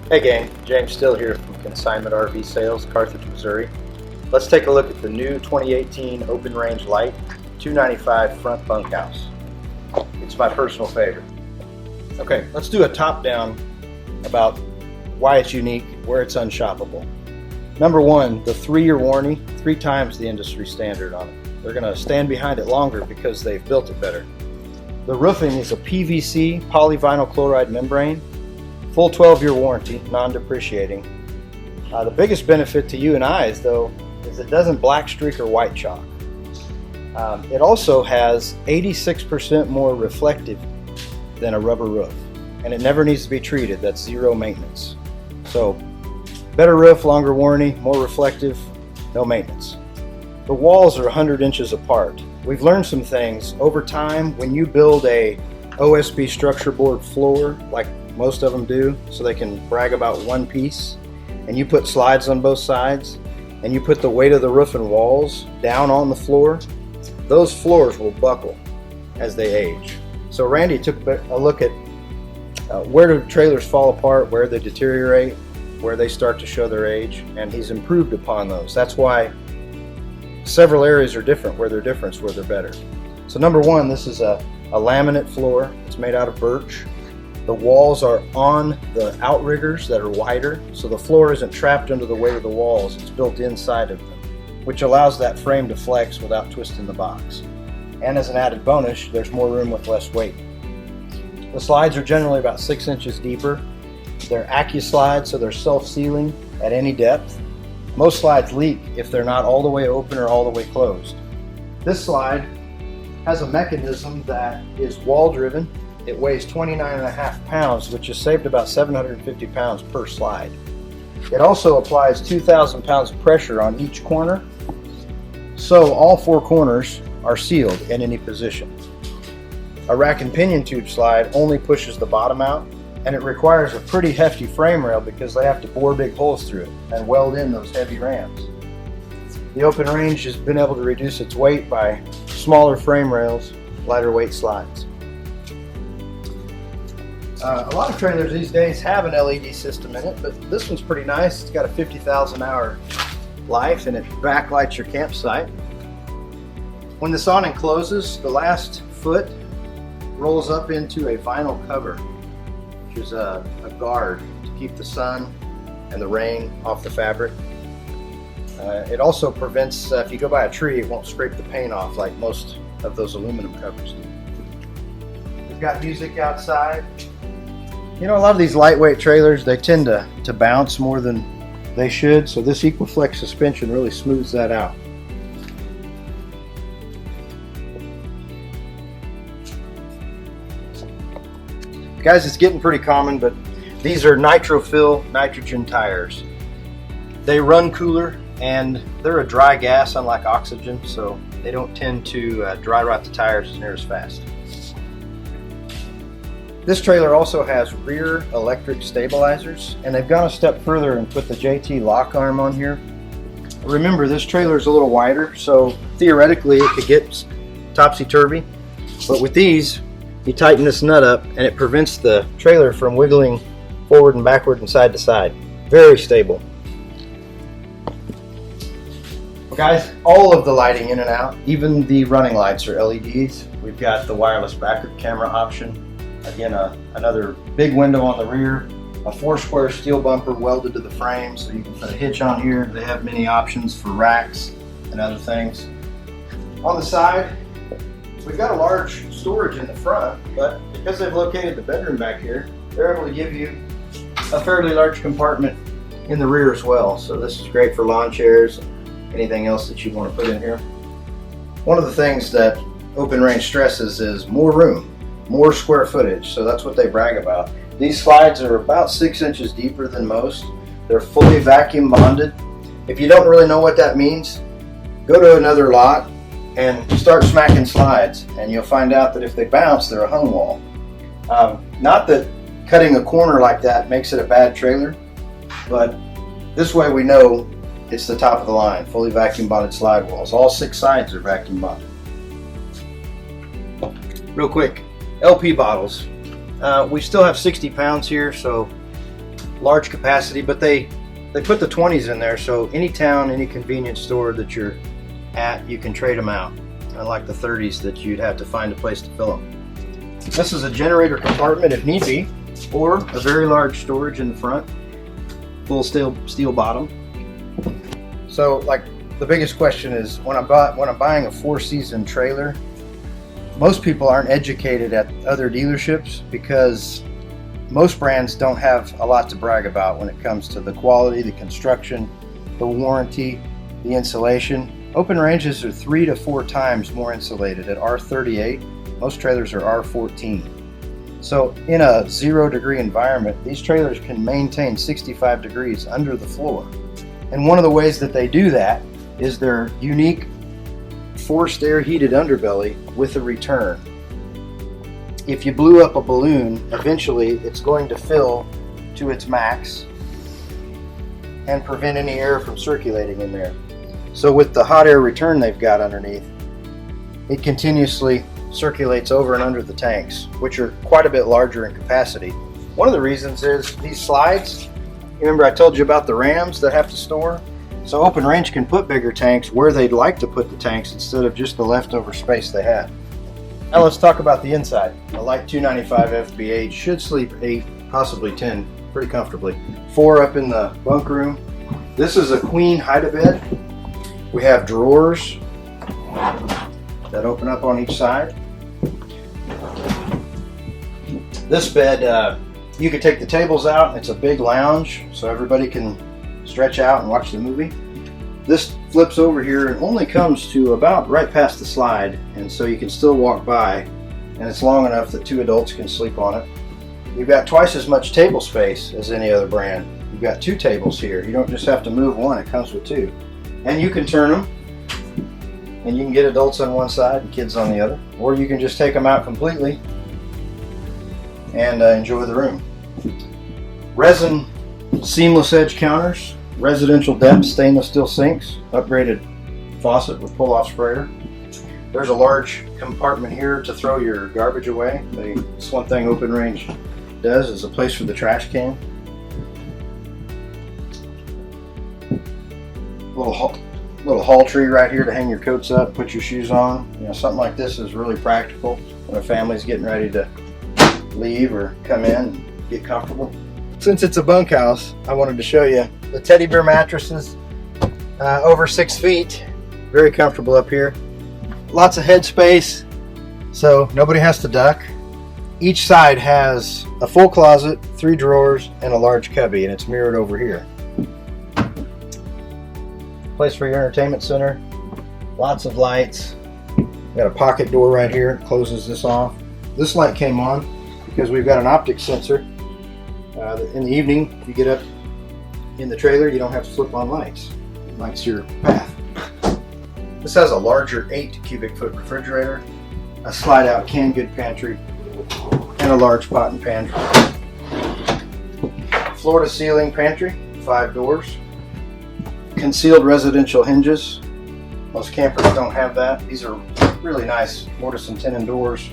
Hey gang, James Still here from Consignment RV Sales, Carthage, Missouri. Let's take a look at the new 2018 Open Range Lite 295 front bunkhouse. It's my personal favorite. Okay, let's do a top-down about why it's unique, where it's unshoppable. Number one, the 3-year warranty, 3 times the industry standard on it. They're going to stand behind it longer because they've built it better. The roofing is a PVC polyvinyl chloride membrane. Full 12-year warranty, non-depreciating. The biggest benefit to you and I is it doesn't black streak or white chalk. It also has 86% more reflective than a rubber roof, and it never needs to be treated. That's zero maintenance. So better roof, longer warranty, more reflective, no maintenance. The walls are 100 inches apart. We've learned some things over time. When you build a OSB structure board floor like most of them do, so they can brag about one piece, and you put slides on both sides, and you put the weight of the roof and walls down on the floor, those floors will buckle as they age. So Randy took a look at where do trailers fall apart, where they deteriorate, where they start to show their age, and he's improved upon those. That's why several areas are different, where they're different, where they're better. So number one, this is a laminate floor. It's made out of birch. The walls are on the outriggers that are wider, so the floor isn't trapped under the weight of the walls. It's built inside of them, which allows that frame to flex without twisting the box. And as an added bonus, there's more room with less weight. The slides are generally about 6 inches deeper. They're AccuSlide, so they're self-sealing at any depth. Most slides leak if they're not all the way open or all the way closed. This slide has a mechanism that is wall-driven. It weighs 29.5 pounds, which is saved about 750 pounds per slide. It also applies 2,000 pounds of pressure on each corner, so all 4 corners are sealed in any position. A rack and pinion tube slide only pushes the bottom out, and it requires a pretty hefty frame rail because they have to bore big holes through it and weld in those heavy rams. The Open Range has been able to reduce its weight by smaller frame rails, lighter weight slides. A lot of trailers these days have an LED system in it, but this one's pretty nice. It's got a 50,000 hour life, and it backlights your campsite. When this awning closes, the last foot rolls up into a vinyl cover, which is a guard to keep the sun and the rain off the fabric. It also prevents, if you go by a tree, it won't scrape the paint off like most of those aluminum covers do. We've got music outside. You know, a lot of these lightweight trailers, they tend to bounce more than they should, so this Equiflex suspension really smooths that out. Guys, it's getting pretty common, but these are NitroFill nitrogen tires. They run cooler, and they're a dry gas unlike oxygen, so they don't tend to dry rot the tires near as fast. This trailer also has rear electric stabilizers, and they've gone a step further and put the JT lock arm on here. Remember, this trailer is a little wider, so theoretically it could get topsy-turvy, but with these, you tighten this nut up and it prevents the trailer from wiggling forward and backward and side to side. Very stable. Guys, all of the lighting in and out, even the running lights are LEDs. We've got the wireless backup camera option. Again, another big window on the rear, a 4-square steel bumper welded to the frame, so you can put a hitch on here. They have many options for racks and other things. On the side, we've got a large storage in the front, but because they've located the bedroom back here, they're able to give you a fairly large compartment in the rear as well. So this is great for lawn chairs, anything else that you want to put in here. One of the things that Open Range stresses is more room, more square footage, so that's what they brag about. These slides are about 6 inches deeper than most. They're fully vacuum bonded. If you don't really know what that means, go to another lot and start smacking slides, and you'll find out that if they bounce, they're a hung wall. Not that cutting a corner like that makes it a bad trailer, but this way we know it's the top of the line, fully vacuum bonded slide walls. All 6 sides are vacuum bonded. Real quick, LP bottles. We still have 60 pounds here, so large capacity, but they put the 20s in there, so any town, any convenience store that you're at, you can trade them out, unlike the 30s that you'd have to find a place to fill them. This is a generator compartment if need be, or a very large storage in the front, full steel bottom. So like the biggest question is, when I'm buying a 4-season trailer, most people aren't educated at other dealerships because most brands don't have a lot to brag about when it comes to the quality, the construction, the warranty, the insulation. Open ranges are 3 to 4 times more insulated at R38. Most trailers are R14. So in a 0-degree environment, these trailers can maintain 65 degrees under the floor. And one of the ways that they do that is their unique forced air heated underbelly with a return. If you blew up a balloon, eventually it's going to fill to its max and prevent any air from circulating in there. So with the hot air return they've got underneath, it continuously circulates over and under the tanks, which are quite a bit larger in capacity. One of the reasons is these slides. Remember I told you about the rams that have to store? So Open Range can put bigger tanks where they'd like to put the tanks instead of just the leftover space they have. Now let's talk about the inside. A light 295 FBH should sleep 8, possibly 10, pretty comfortably. 4 up in the bunk room. This is a queen hide-a-bed. We have drawers that open up on each side. This bed, you could take the tables out. It's a big lounge, so everybody can stretch out and watch the movie. This flips over here and only comes to about right past the slide, and so you can still walk by, and it's long enough that 2 adults can sleep on it. You've got twice as much table space as any other brand. You've got 2 tables here. You don't just have to move one, it comes with 2. And you can turn them, and you can get adults on one side and kids on the other, or you can just take them out completely and enjoy the room. Resin seamless edge counters, residential depth stainless steel sinks, upgraded faucet with pull-off sprayer. There's a large compartment here to throw your garbage away. That's one thing Open Range does, is a place for the trash can. Little haul tree right here to hang your coats up, put your shoes on. You know, something like this is really practical when a family's getting ready to leave or come in and get comfortable. Since it's a bunkhouse, I wanted to show you the teddy bear mattresses, over 6 feet, very comfortable up here. Lots of head space, so nobody has to duck. Each side has a full closet, 3 drawers, and a large cubby, and it's mirrored over here. Place for your entertainment center, lots of lights. Got a pocket door right here, closes this off. This light came on because we've got an optic sensor. In the evening, if you get up in the trailer, you don't have to flip on lights. It lights your path. This has a larger 8 cubic foot refrigerator, a slide out canned good pantry, and a large pot and pan. Floor to ceiling pantry, 5 doors. Concealed residential hinges. Most campers don't have that. These are really nice mortise and tenon doors.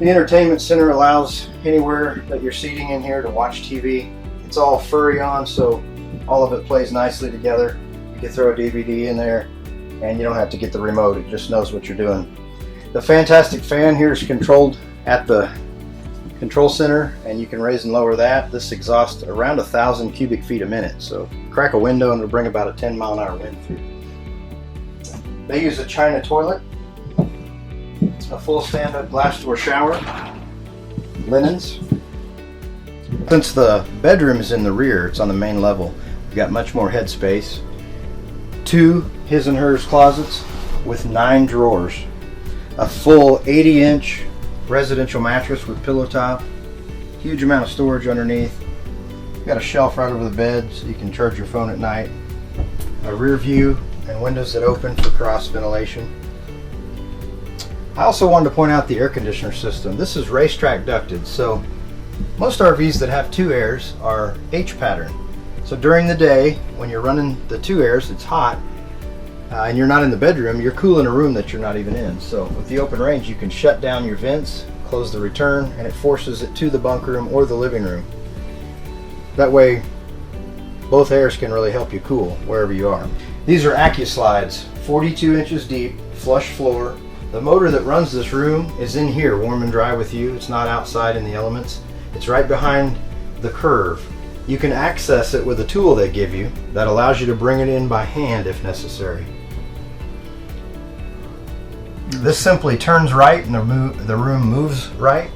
The entertainment center allows anywhere that you're seating in here to watch TV. It's all Furrion, so all of it plays nicely together. You can throw a DVD in there and you don't have to get the remote, it just knows what you're doing. The fantastic fan here is controlled at the control center, and you can raise and lower that. This exhausts around 1,000 cubic feet a minute, so crack a window and it'll bring about a 10-mile-an-hour wind through. They use a China toilet, a full stand-up glass door shower, linens. Since the bedroom is in the rear, it's on the main level, you've got much more head space. 2 his and hers closets with 9 drawers. A full 80-inch residential mattress with pillow top. Huge amount of storage underneath. Got a shelf right over the bed so you can charge your phone at night. A rear view and windows that open for cross ventilation. I also wanted to point out the air conditioner system. This is racetrack ducted, so most RVs that have 2 airs are H pattern. So during the day, when you're running the 2 airs, it's hot, and you're not in the bedroom, you're cooling a room that you're not even in. So with the Open Range, you can shut down your vents, close the return, and it forces it to the bunk room or the living room. That way both airs can really help you cool wherever you are. These are AccuSlides, 42 inches deep, flush floor. The motor that runs this room is in here, warm and dry with you. It's not outside in the elements. It's right behind the curve. You can access it with a tool they give you that allows you to bring it in by hand if necessary. This simply turns right and the room moves right.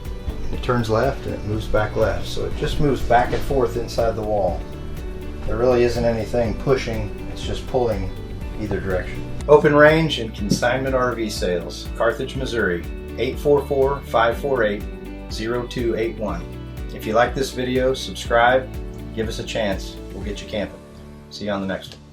It turns left and it moves back left. So it just moves back and forth inside the wall. There really isn't anything pushing, it's just pulling either direction. Open range and consignment RV sales, Carthage, Missouri, 844-548-0281. If you like this video, subscribe, give us a chance, we'll get you camping. See you on the next one.